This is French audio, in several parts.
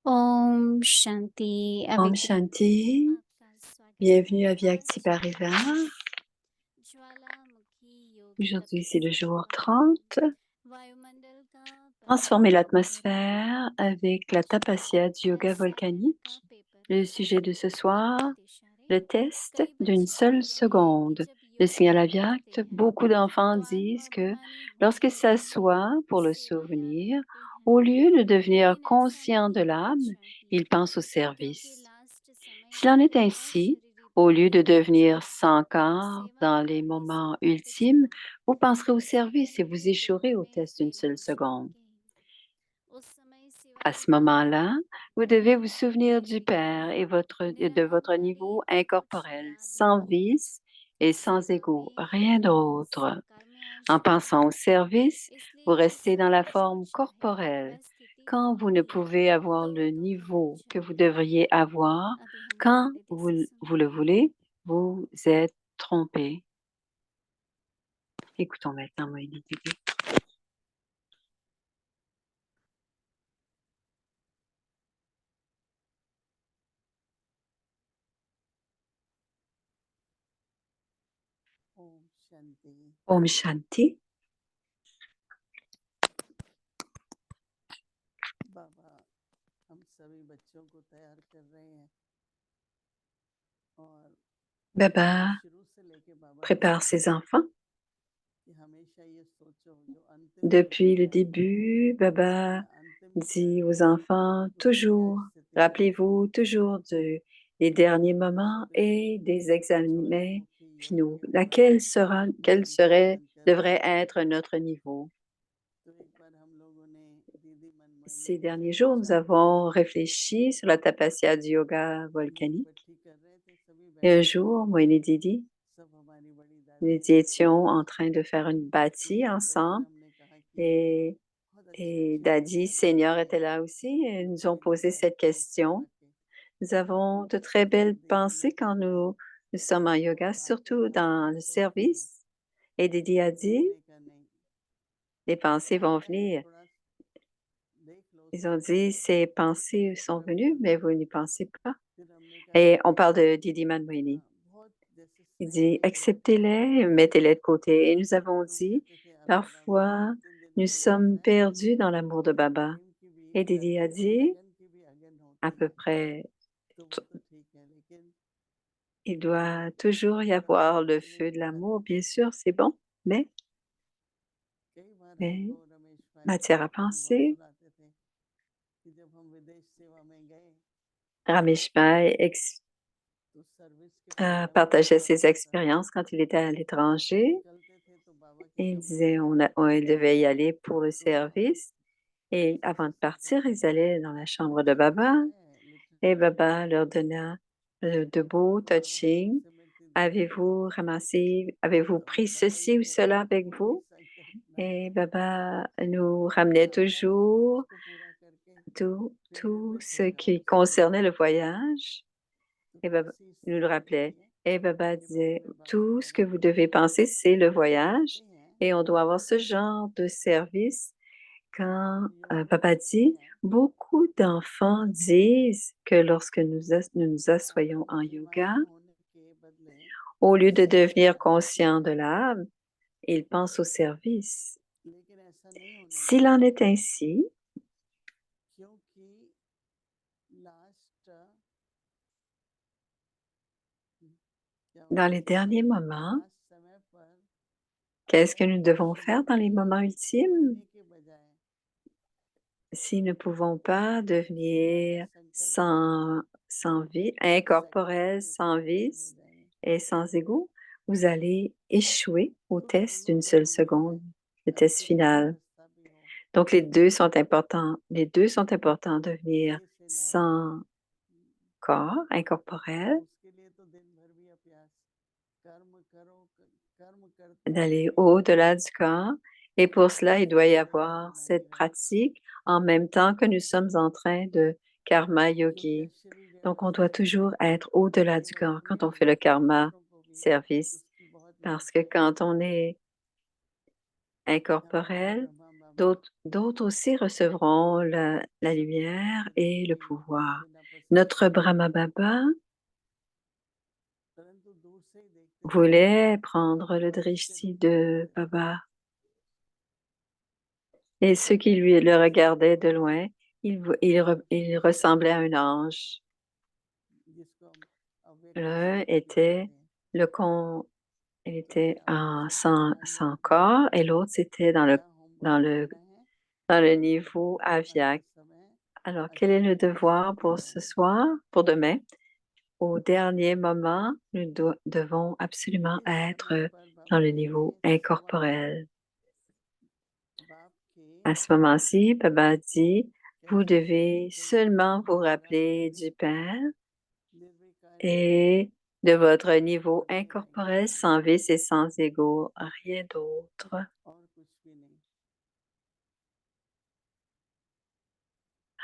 Om Shanti, Om avec Shanti, आपका स्वागत bienvenue है à Vyakti आज Parivar. ज्वालामुखी योग Aujourd'hui, c'est le तपस्या jour द्वारा 30. वायुमंडल का Transformer परिवर्तन l'atmosphère करके avec la tapasya du yoga ऐसा है का volcanique. पेपर Le है sujet de ce soir, अद्भुत इशारे le test कई d'une बच्चे seule कहते हैं कि seconde. जब Le योग signal करते Avyakt, हैं beaucoup d'enfants तो disent आत्मा que अभिमानी lorsqu'ils होते हैं, s'assoient pour le इससे वो ज्ञान souvenir, करते हैं। au lieu de devenir लेकिन ऐसा conscients de नहीं l'âme, होना चाहिए ils pensent au क्योंकि service. लास्ट समय S'il en में est वो ainsi, अशरीरी au बन lieu de जाते हैं। devenir sans corps सेवा dans में les ही moments समाप्त ultimes, जीवन vous penserez au जीवन service et vous के échouerez दौर au में test d'une फेल seule हो seconde. जाएंगे। उस समय À सिवाय ce भगवान moment-là, vous devez vous ज्ञान souvenir du के Père et de votre निरहंकारी niveau को कुछ incorporel, याद sans नहीं। vice et sans सेवा ego, भी rien d'autre. साकार में आ En जाती है, pensant au service, vous इसलिए जिस restez dans la समय जो forme चाहे corporelle. वह स्थिति Quand vous ne होगी pouvez avoir तो le तो होना niveau que vous चाहिए। devriez avoir, अभी हम quand पंडित जी vous, से vous le सुनेंगे। voulez, vous êtes trompé. Écoutons maintenant Moïni Didi. Om Shanti. Om Shanti. बाबा हम सभी बच्चों को तैयार कर रहे हैं और Baba शुरू से लेके बाबा prépare कहते ses हैं enfants. कि हमेशा ये सोचो जो अंतिम Depuis स्थिति le है début, Baba या अंतिम dit क्षण aux enfants उसमें क्या toujours, स्थिति होगी rappelez-vous toujours des derniers moments सुबह et des examens ज्वालामुखी योग finaux. के Laquelle sera, quel serait, चिंतन कर devrait रहे थे। être notre niveau? तो एक बार हम लोगों ने दीदी मनमोहिनी Ces जी से derniers jours, nous पूछा avons réfléchi sur la tapasya du yoga धूप volcanique. बत्ती कर रहे थे, सभी Et un बैठे थे, jour, moi et Didi, सब हमारी बड़ी nous दादी étions en train de faire une तो bâtie पूछ रहे थे। ensemble हमने कहा कि et, बहुत अच्छी et अच्छी Daddy बातें आप Senior बताते était हैं, là aussi et ils nous ont कभी posé कभार cette मुस्कुरा question. के Nous avons de तो très belles दीदी ने pensées quand कहा nous sommes en yoga, बातें surtout होती dans हैं le सोचती हैं, service. Et Didi a dit, रुकने का नहीं, les pensées vont आता है venir. थोड़ा देख लो Ils ont सोच dit, लो ces pensées फिर sont कर्म venues, करो। mais vous n'y pensez pas. फिर हमने कहा Et कि on parle de Didi Manmoini. बहुत जैसे Il स्नेह dit, में acceptez-les, mettez-les de côté. Et nous avons तो dit, कहते थे अभी बाबा parfois, 2-3 दिन nous के लिए sommes आना है, perdus dans l'amour de तो Baba. प्रेम की भी Et Didi a लगन dit, लगन की भी अगन à होती peu है, près, तो वो तो ठीक है, लेकिन il doit toujours y थोड़ा avoir le सोचने feu de की बात l'amour. आती Bien है। sûr, c'est bon, mais, कई बार mais हमको रमेश भाई matière à वो बहुत penser. सुनाते थे कि जब हम विदेश सेवा में गए Ramesh Pai तो सर्विस के प्रोग्राम में partageait जाना ses होता था, expériences quand il était à तो जब l'étranger. निकलते थे तो बाबा के Il कमरे disait में il devait y aller pour le तो service. Et ऐसे avant de सिस्टर partir, कहते ils थे allaient dans la chambre de बच्चों को Baba क्या है et literature Baba leur donna de beaux तो बाबा हंसते touching. समझते देते थे, Avez-vous ramassé, avez-vous तो हमने pris कहा ceci ये ou कहता cela है avec वो भी vous? संकल्प ना Et करे, Baba nous जो ramenait आता है toujours उसको पूरा करके फिर tout निर्मित ce हो जाओ qui सेवा concernait में। le voyage. तो Et Baba ऐसी nous le स्थिति rappelait. होती है Et Baba कि बाद disait, में बाबा tout ce que vous करेंगे। devez penser, c'est le तो सब कहते voyage. हैं Et on doit avoir ce genre de service. Quand योग में Baba कहते dit, हैं beaucoup d'enfants disent que lorsque nous nous आत्मा assoyons en yoga, अभिमानी होने के बदले au lieu de सेवा में devenir आना conscient चाहिए, de l'âme, ils pensent au service. लेकिन ऐसा नहीं होना S'il en चाहिए est ainsi, क्योंकि लास्ट क्या dans होता les है derniers moments, लास्ट समय पर qu'est-ce que अगर nous devons faire dans les शुरुआती moments ultimes? होने के बजाय Si nous ne pouvons pas सेवा का devenir संकल्प करें sans vie, तो second incorporel, paper sans fail हो vice जाएंगे। et sans ego, vous allez échouer au तो test दोनों d'une seule जरूरी है, seconde, le test ऐसी कोई final. अवस्था भी हो Donc les deux sont importants. Les deux sont importants, devenir देर से जागे sans corps, incorporel, उसके लिए तो दिन भर भी अभ्यास कर्म करो, कर्म करते d'aller करते au-delà du corps. Et pour cela, il doit y सेवा avoir अभिमानी cette रहो, pratique en même temps que nous sommes en train de karma क्योंकि yogi. अशरीरी Donc, on doit अवस्था में toujours être au-delà चाहे du वो corps अपने quand on fait लिए le हो karma दूसरों को भी service. उसकी बहुत Parce que महत्व quand होती on है। est हमारे incorporel, Brahma D'autres aussi recevront la lumière et le pouvoir. Notre Brahma Baba voulait prendre le drishti de Baba. Et ceux qui le regardaient de loin, il ressemblait à un ange. L'un était il était sans corps et l'autre c'était dans le, dans le niveau aviaque. Alors, quel est le devoir pour ce soir, pour demain? Au dernier moment, nous devons absolument être dans le niveau incorporel. À ce moment-ci, Baba dit, vous devez seulement vous rappeler du Père et de votre niveau incorporel sans vice et sans ego, rien d'autre.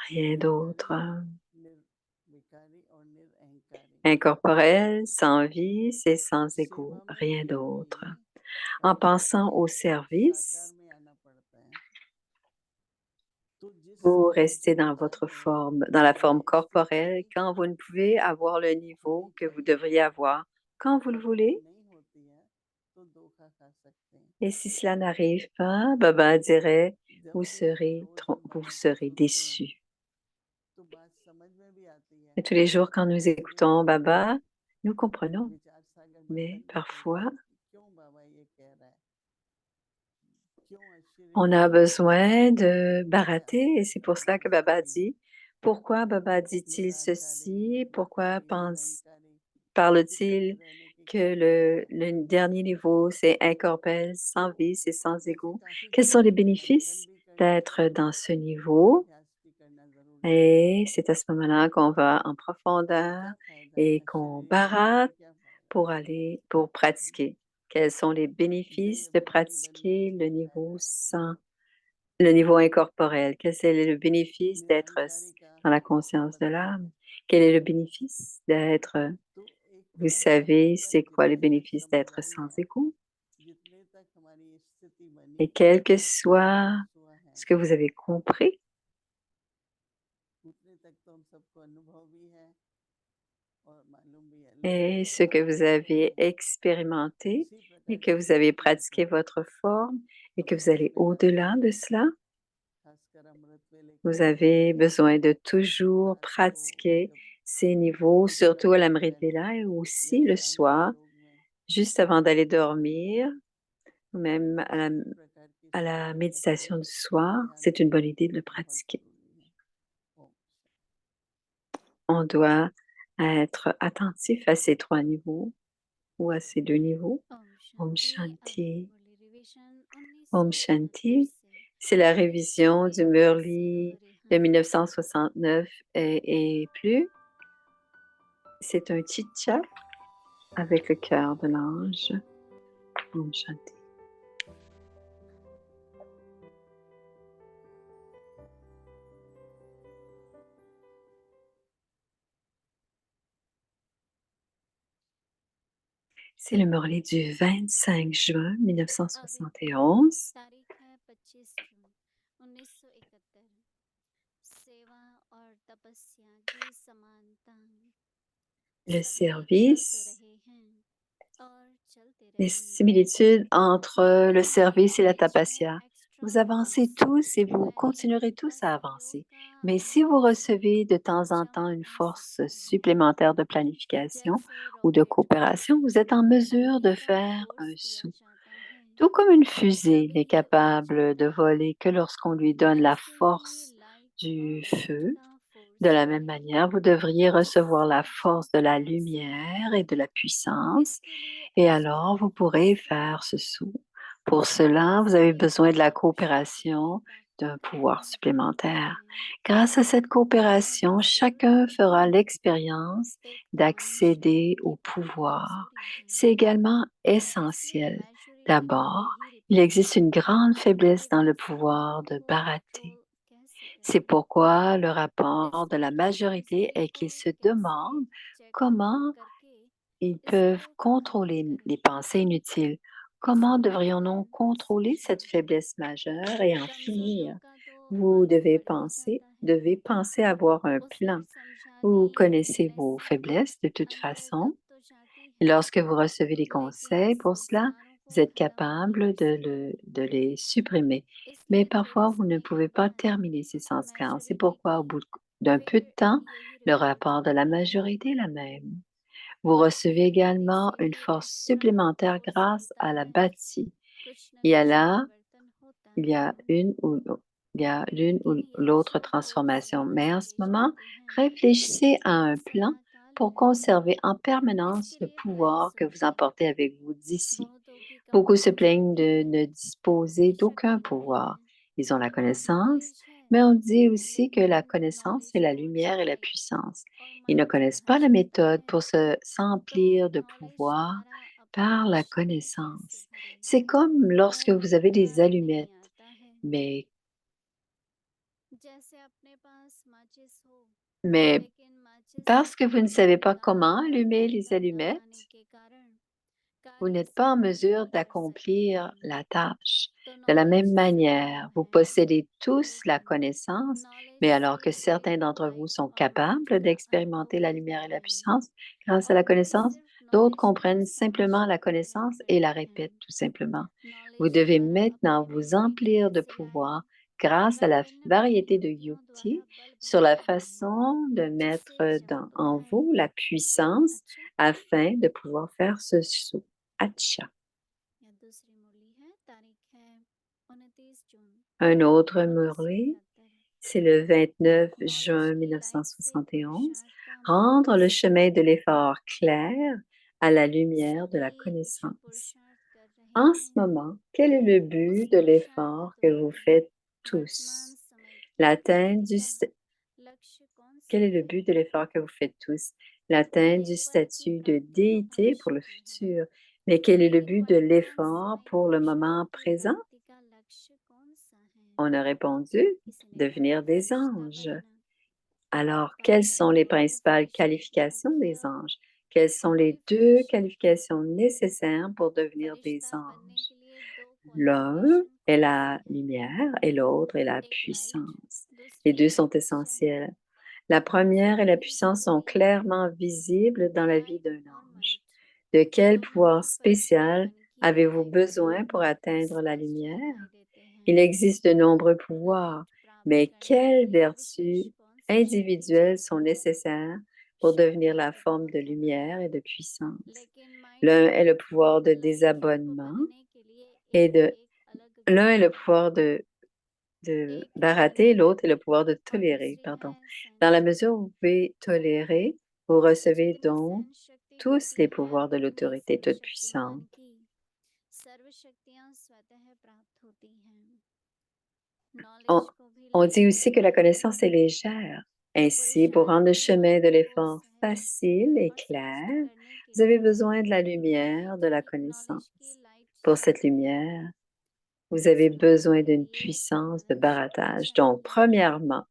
Rien d'autre. Incorporel, sans vice et sans ego, rien d'autre. En pensant au service, vous restez dans votre forme, dans la forme corporelle quand vous ne pouvez avoir le niveau que vous devriez avoir quand vous le voulez. Et si cela n'arrive pas, Baba dirait, vous serez déçus. Et tous les jours, quand nous écoutons Baba, nous comprenons. Mais parfois, on a besoin de barater et c'est pour cela que Baba dit, pourquoi Baba dit-il ceci? Pourquoi parle-t-il que le dernier niveau, c'est incorporel, sans vice et sans ego? Quels sont les bénéfices d'être dans ce niveau? Et c'est à ce moment-là qu'on va en profondeur et qu'on barate pour pratiquer. Quels sont les bénéfices de pratiquer le niveau incorporel? Quel est le bénéfice d'être dans la conscience de l'âme? Quel est le bénéfice vous savez, c'est quoi le bénéfice d'être sans ego? Et quel que soit ce que vous avez compris, et ce que vous avez expérimenté et que vous avez pratiqué votre forme et que vous allez au-delà de cela, vous avez besoin de toujours pratiquer ces niveaux, surtout à l'Amrit Vela et aussi le soir, juste avant d'aller dormir, ou même à la méditation du soir. C'est une bonne idée de le pratiquer. On doit être attentif à ces 3 niveaux ou à ces 2 niveaux. Om Shanti. Om Shanti, c'est la révision du Murli de 1969 et plus. C'est un chit-chat avec le cœur de l'ange. Om Shanti. C'est le Murli du 25 juin 1971. Le service, les similitudes entre le service et la tapasya. Vous avancez tous et vous continuerez tous à avancer. Mais si vous recevez de temps en temps une force supplémentaire de planification ou de coopération, vous êtes en mesure de faire un saut. Tout comme une fusée n'est capable de voler que lorsqu'on lui donne la force du feu, de la même manière, vous devriez recevoir la force de la lumière et de la puissance, et alors vous pourrez faire ce saut. Pour cela, vous avez besoin de la coopération d'un pouvoir supplémentaire. Grâce à cette coopération, chacun fera l'expérience d'accéder au pouvoir. C'est également essentiel. D'abord, il existe une grande faiblesse dans le pouvoir de Bharati. C'est pourquoi le rapport de la majorité est qu'ils se demandent comment ils peuvent contrôler les pensées inutiles, Comment devrions-nous contrôler cette faiblesse majeure et en finir? Vous devez penser avoir un plan. Vous connaissez vos faiblesses de toute façon. Et lorsque vous recevez des conseils pour cela, vous êtes capable de les supprimer. Mais parfois, vous ne pouvez pas terminer ces sanskars. C'est pourquoi, au bout d'un peu de temps, le rapport de la majorité est la même. Vous recevez également une force supplémentaire grâce à la bâtie. Il y a là, il y a une ou il y a l'une ou l'autre transformation. Mais en ce moment, réfléchissez à un plan pour conserver en permanence le pouvoir que vous emportez avec vous d'ici. Beaucoup se plaignent de ne disposer d'aucun pouvoir. Ils ont la connaissance, mais on dit aussi que la connaissance, c'est la lumière et la puissance. Ils ne connaissent pas la méthode pour s'emplir de pouvoir par la connaissance. C'est comme lorsque vous avez des allumettes, mais, mais parce que vous ne savez pas comment allumer les allumettes, vous n'êtes pas en mesure d'accomplir la tâche. De la même manière, vous possédez tous la connaissance, mais alors que certains d'entre vous sont capables d'expérimenter la lumière et la puissance grâce à la connaissance, d'autres comprennent simplement la connaissance et la répètent tout simplement. Vous devez maintenant vous emplir de pouvoir grâce à la variété de yukti sur la façon de mettre en vous la puissance afin de pouvoir faire ce saut. Acha. Un autre murli, c'est le 29 juin 1971. Rendre le chemin de l'effort clair à la lumière de la connaissance. En ce moment, quel est le but de l'effort que vous faites tous? L'atteinte du Quel est le but de l'effort que vous faites tous? L'atteinte du statut de déité pour le futur. Mais quel est le but de l'effort pour le moment présent? On a répondu, devenir des anges. Alors, quelles sont les principales qualifications des anges? Quelles sont les deux qualifications nécessaires pour devenir des anges? L'un est la lumière et l'autre est la puissance. Les deux sont essentiels. La première et la puissance sont clairement visibles dans la vie d'un ange. De quel pouvoir spécial avez-vous besoin pour atteindre la lumière? Il existe de nombreux pouvoirs, mais quelles vertus individuelles sont nécessaires pour devenir la forme de lumière et de puissance? L'un est le pouvoir de désabonnement et l'un est le pouvoir de barater, l'autre est le pouvoir de tolérer, pardon. Dans la mesure où vous pouvez tolérer, vous recevez donc tous les pouvoirs de l'autorité toute puissante. On, on dit aussi que la connaissance est légère. Ainsi, pour rendre le chemin de l'effort facile et clair, vous avez besoin de la lumière de la connaissance. Pour cette lumière, vous avez besoin d'une puissance de baratage. Donc, premièrement,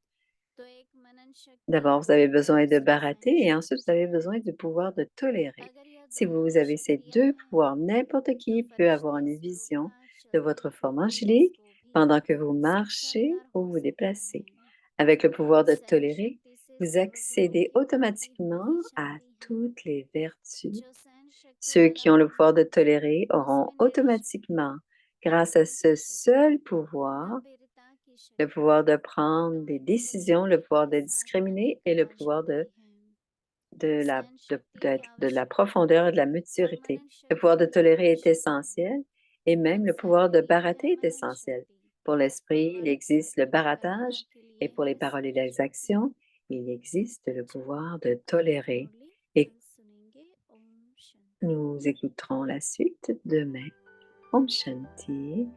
d'abord, vous avez besoin de barater et ensuite, vous avez besoin du pouvoir de tolérer. Si vous avez ces deux pouvoirs, n'importe qui peut avoir une vision de votre forme angélique pendant que vous marchez ou vous déplacez. Avec le pouvoir de tolérer, vous accédez automatiquement à toutes les vertus. Ceux qui ont le pouvoir de tolérer auront automatiquement, grâce à ce seul pouvoir, le pouvoir de prendre des décisions, le pouvoir de discriminer et le pouvoir de la profondeur et de la maturité. Le pouvoir de tolérer est essentiel et même le pouvoir de barater est essentiel. Pour l'esprit, il existe le baratage et pour les paroles et les actions, il existe le pouvoir de tolérer. Et nous écouterons la suite demain. Om Shanti.